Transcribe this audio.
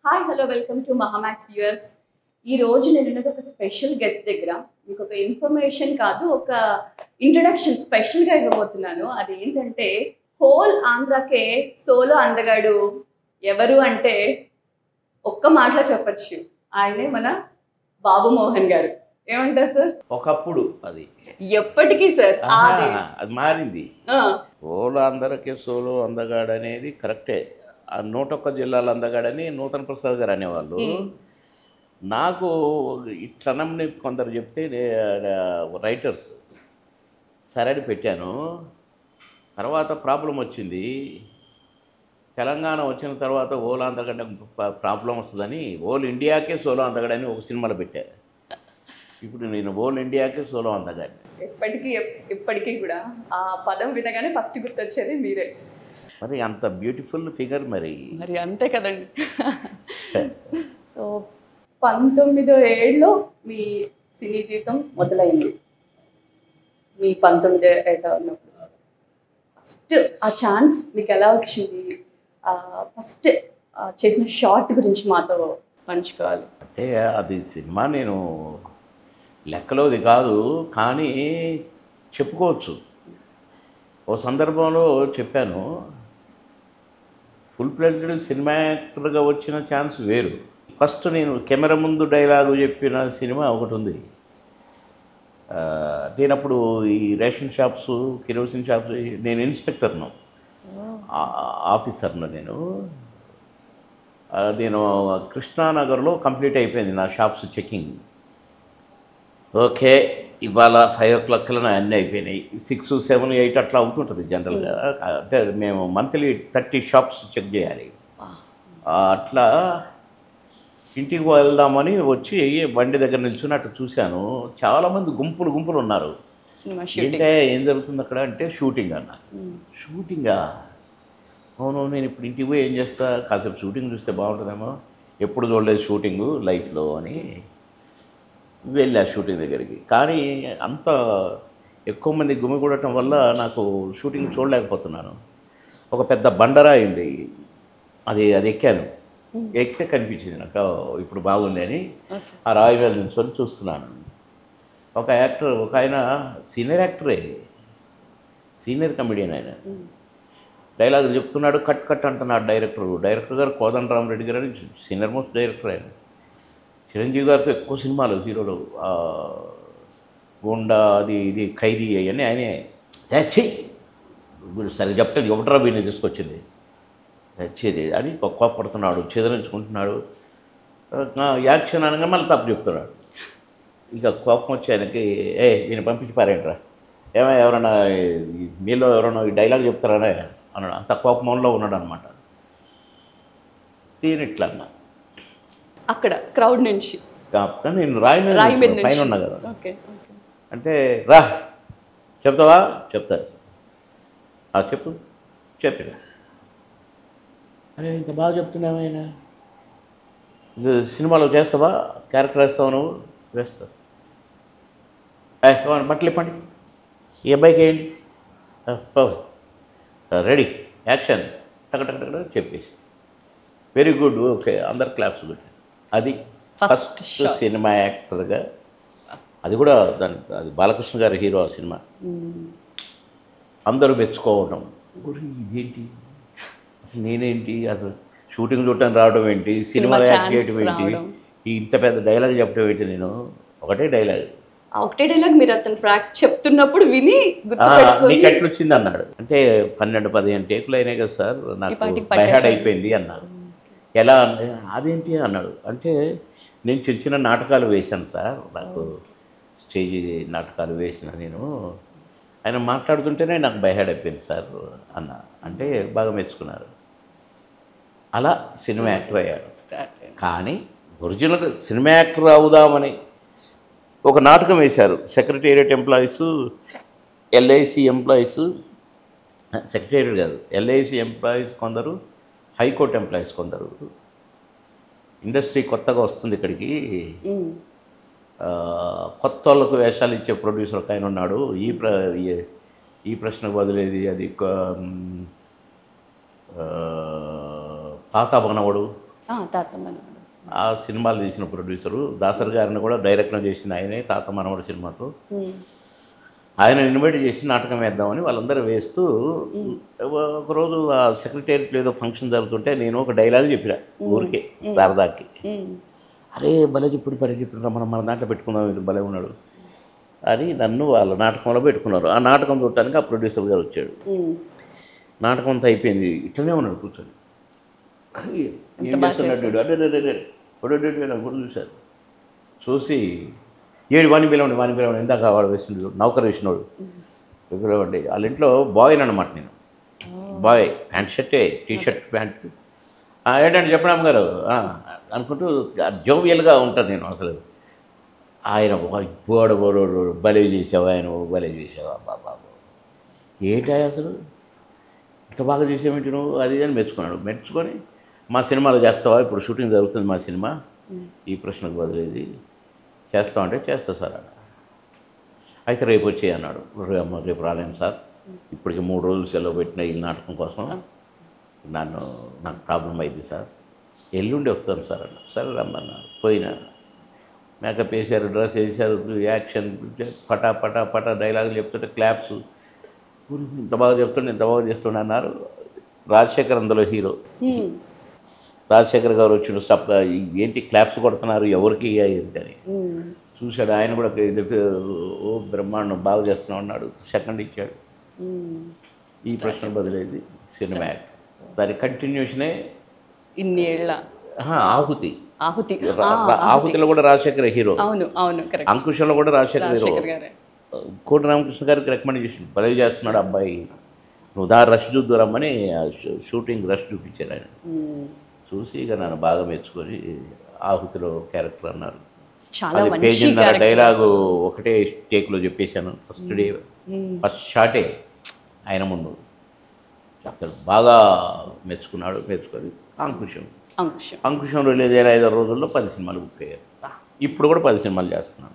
Hi hello welcome to Mahamax viewers. ఈ రోజు నేను ఉన్నది ఒక స్పెషల్ గెస్ట్ దగ్గర. మీకు ఒక ఇన్ఫర్మేషన్ కాదు, ఒక ఇంట్రడక్షన్ స్పెషల్గా ఇవ్వబోతున్నాను. అది ఏంటంటే హోల్ ఆంధ్రాకే సోలో అందగాడు ఎవరు అంటే ఒక్క మాటలో చెప్పచ్చు, ఆయనే మన బాబు మోహన్ గారు. ఏమంటారు సార్? ఒకప్పుడు అది ఎప్పటికీ సార్ అది మారింది. సోలో అందరికీ సోలో అందగాడు అనేది కరెక్టే. ఆ 101 జిల్లాల అందగాడని నూతన్ ప్రసాద్ గారు అనేవాళ్ళు. నాకు ఇట్లనంని కొందరు చెప్తే రైటర్స్ సరైన పెట్టాను. తర్వాత ప్రాబ్లం వచ్చింది. తెలంగాణ వచ్చిన తర్వాత ఓల్ అందగడ్డ ప్రాబ్లం వస్తుందని ఓల్ ఇండియాకే సోలో అందగాడని ఒక సినిమాలో పెట్టారు. ఇప్పుడు నేను ఓల్ ఇండియాకే సోలో అందగాడు. ఎప్పటికీ కూడా ఆ పదం వినగానే ఫస్ట్ గుర్తొచ్చేది మీరే. మరి అంత బ్యూటిఫుల్ ఫిగర్ మరి అంతే కదండి. సో 19వ ఏళ్ళలో మీ సినీ జీవితం మొదలైంది. మీ 19 ఏట ఉన్నప్పుడు ఫస్ట్ ఆ ఛాన్స్ మీకు ఎలా వచ్చింది? ఫస్ట్ చేసిన షార్ట్ గురించి మాతో పంచుకోవాలి. అంటే అది సినిమా నేను లెక్కలోది కాదు, కానీ చెప్పుకోవచ్చు. ఓ సందర్భంలో చెప్పాను, ఫుల్ ఫ్లెడ్జ్డ్ సినిమా యాక్టర్గా వచ్చిన ఛాన్స్ వేరు. ఫస్ట్ నేను కెమెరా ముందు డైలాగు చెప్పిన సినిమా ఒకటి ఉంది. నేను అప్పుడు ఈ రేషన్ షాప్స్, కిరోసిన్ షాప్స్, నేను ఇన్స్పెక్టర్ను, ఆఫీసర్ను. నేను కృష్ణానగర్లో కంప్లీట్ అయిపోయింది నా షాప్స్ చెకింగ్. ఓకే, ఇవాళ 5 o'clock అన్నీ అయిపోయినాయి. 6, 7, 8 అట్లా అవుతుంటుంది జనరల్గా. అంటే మేము మంత్లీ 30 షాప్స్ చెక్ చేయాలి. అట్లా ఇంటికి వెళ్దామని వచ్చి బండి దగ్గర నిల్చుని అట్లా చూశాను. చాలామంది గుంపులు ఉన్నారు. అంటే ఏం జరుగుతుంది అక్కడ అంటే షూటింగ్ అన్న. షూటింగా? అవును, నేను ఇప్పుడు ఇంటికి పోయి ఏం చేస్తా, కాసేపు షూటింగ్ చూస్తే బాగుంటుందేమో, ఎప్పుడు చూడలేదు షూటింగు లైఫ్లో అని వెళ్ళా షూటింగ్ దగ్గరికి. కానీ అంత ఎక్కువ మంది గుమిగూడటం వల్ల నాకు షూటింగ్ చూడలేకపోతున్నాను. ఒక పెద్ద బండరా అయింది, అది ఎక్కాను. ఎక్కితే కనిపించింది నాకు ఇప్పుడు బాగుంది అని. ఆ రాయి మీద నిల్చొని చూస్తున్నాను. ఒక యాక్టర్, ఒక ఆయన సీనియర్ యాక్టరే, సీనియర్ కమెడియన్. ఆయన డైలాగ్ చెప్తున్నాడు, కట్ అంటున్నాడు డైరెక్టర్ గారు కోదండరామరెడ్డి గారు అని సీనియర్ మోస్ట్ డైరెక్టర్. ఆయన చిరంజీవి గారితో ఎక్కువ సినిమాలు హీరోలు, గుండా, ఇది ఖైదీ అవన్నీ ఆయనే. సరే చెప్తే ఒకటరా వీడిని తీసుకొచ్చింది వచ్చేది అని కోపడుతున్నాడు, చెదరించుకుంటున్నాడు. యాక్షన్ అనగా మళ్ళీ తప్పు చెప్తున్నాడు. ఇక కోపం వచ్చి ఆయనకి, దీన్ని పంపించి పారేంట్రా, ఎవరైనా మీలో ఎవరైనా ఈ డైలాగ్ చెప్తారనే అన్నాడు. అంత కోపంలో ఉన్నాడు అనమాట. దీని ఇట్లా అన్నా అక్కడ క్రౌడ్ నుంచి. నేను రాయి మీద పైన ఉన్నా కదా. అంటే రా చెప్తావా? చెప్తారు. చెప్పిన. అరే ఇంత బాగా చెప్తున్నావు, ఆయన సినిమాలో చేస్తావా, క్యారెక్టర్ వేస్తావా? నువ్వు వేస్తావు. బట్టలు ఇప్పండి, ఈ అబ్బాయికి ఏంటి, రెడీ, యాక్షన్, టక చెప్పేసి వెరీ గుడ్, ఓకే, అందరు క్లాప్స్ గుడ్. అది ఫస్ట్ సినిమా యాక్టర్గా. అది కూడా అది బాలకృష్ణ గారి హీరో ఆ సినిమా. అందరూ మెచ్చుకోవడం, ఇదేంటి అసలు, నేనేంటి అసలు షూటింగ్ చూడటానికి రావడం ఏంటి, సినిమా యాక్ట్ చేయడం ఏంటి, ఇంత పెద్ద డైలాగ్ చెప్పడం ఏంటి. నేను ఒకటే డైలాగ్ మీరు అతను చెప్తున్నప్పుడు విని నీకు ఎట్లొచ్చింది అన్నాడు. అంటే 12-15 టేకులు అయినాయి కదా సార్, నాకు బైహార్డ్ అయిపోయింది అన్నారు. ఎలా అదేంటి అన్నాడు. అంటే నేను చిన్న నాటకాలు వేశాను సార్, నాకు స్టేజ్ నాటకాలు వేసిన నేను. ఆయన మాట్లాడుతుంటేనే నాకు బైహార్డ్ అయిపోయింది సార్ అన్న. అంటే బాగా మెచ్చుకున్నారు. అలా సినిమా యాక్టర్ అయ్యాడు. కానీ ఒరిజినల్గా సినిమా యాక్టర్ అవుదామని ఒక నాటకం వేశారు. Secretariat employees, LIC employees, secretariat కాదు, ఎల్ఐసి ఎంప్లాయీస్ కొందరు, హైకోర్టు ఎంప్లాయీస్ కొందరు. ఇండస్ట్రీ కొత్తగా వస్తుంది ఇక్కడికి, కొత్త వాళ్ళకు వేషాలు ఇచ్చే ప్రొడ్యూసర్ ఒక ఆయన ఉన్నాడు. ఈ ప్రశ్నకు బదులేది, అది తాత మనవడు తాత మనవడు. ఆ సినిమాలు తీసిన ప్రొడ్యూసరు దాసరి గారిని కూడా డైరెక్ట్గా చేసిన ఆయనే తాత మనవడు సినిమాతో. ఆయన ఇన్వైట్ చేసి నాటకం వేద్దామని వాళ్ళందరూ వేస్తూ ఒకరోజు ఆ సెక్రటేరియట్ ఏదో ఫంక్షన్ జరుగుతుంటే నేను ఒక డైలాగ్ చెప్పిన ఊరికే సరదాకి. అరే భలే చెప్పాడు మనం మన దాంట్లో పెట్టుకుందాం, ఇది భలే ఉన్నాడు అని నన్ను వాళ్ళ నాటకంలో పెట్టుకున్నారు. ఆ నాటకం చూడటానికి ఆ ప్రొడ్యూసర్ గారు వచ్చాడు. నాటకం అంతా అయిపోయింది, ఇట్లనే ఉన్నాడు కూర్చొని. ఏం చేస్తున్నట్టు అడే చూశారు. చూసి ఏడు వాణి పిలవండి ఎందాక వాడు వేసిండు నౌకరు వేసినోడు పిలవండి. వాళ్ళ ఇంట్లో బాయ్ అనమాట నేను. బాయ్ ప్యాంట్ షర్టే, టీషర్ట్ ప్యాంట్. ఏంటంటే చెప్పడం గారు అనుకుంటూ జోవియల్గా ఉంటాను నేను అసలు. ఆయన బోడు భలే చేసావా, ఆయన భలే చేసావా బాబా, ఏంటి అసలు ఇంత బాగా చేసావేంటి నువ్వు అది అని మెచ్చుకొని మా సినిమాలో చేస్తావా, ఇప్పుడు షూటింగ్ జరుగుతుంది మా సినిమా, ఈ ప్రశ్నకు బదిలేదు చేస్తామంటే చేస్తా సార్ అన్న. అయితే రేపు వచ్చేయి అన్నాడు. రేపు రాలేను సార్, ఇప్పటికి 3 రోజులు సెలవు పెట్టిన ఈ నాటకం కోసం, నాకు ప్రాబ్లం అయింది సార్, ఎల్లుండి వస్తాను సార్ అన్న. సరే రమ్మన్నారు. పోయినా మేకప్ వేసారు, డ్రెస్ వేసారు, యాక్షన్ పటా డైలాగులు చెప్తుంటే క్లాప్స్, ఇంత బాగా చేస్తుండే అన్నారు. రాజశేఖర్ అందులో హీరో. రాజశేఖర్ గారు వచ్చిన ఏంటి క్లాప్స్ కొడుతున్నారు ఎవరికి ఏంటని చూశాడు. ఆయన కూడా ఓ బ్రహ్మాండం బాగా చేస్తున్నాం అన్నాడు. సెకండ్ ఇచ్చాడు. ఈ ప్రశ్న బదిలేదు సినిమా. దాని కంటిన్యూషనే ఇన్ని ఏళ్ళ ఆహుతిలో కూడా రాజశేఖర్ హీరో. అంకుశంలో కూడా రాజశేఖర్ హీరో. కోటి రామకృష్ణ గారికి రికమెండ్ చేసి భలే చేస్తున్నాడు అబ్బాయి, నువ్వు రష్ చూద్దురమ్మని షూటింగ్ రష్ చూపించారు ఆయన. చూసి ఇక నన్ను బాగా మెచ్చుకొని ఆహుతిలో క్యారెక్టర్ అన్నారు. పేజీన్నర డైలాగు ఒకటే టేక్లో చెప్పేశాను. ఫస్ట్ షాటే ఆయన ముందు అసలు బాగా మెచ్చుకొని అంకుశం రిలీజ్ అయిన 5 రోజుల్లో 10 సినిమాలు బుక్ అయ్యారు. ఇప్పుడు కూడా 10 సినిమాలు చేస్తున్నాను.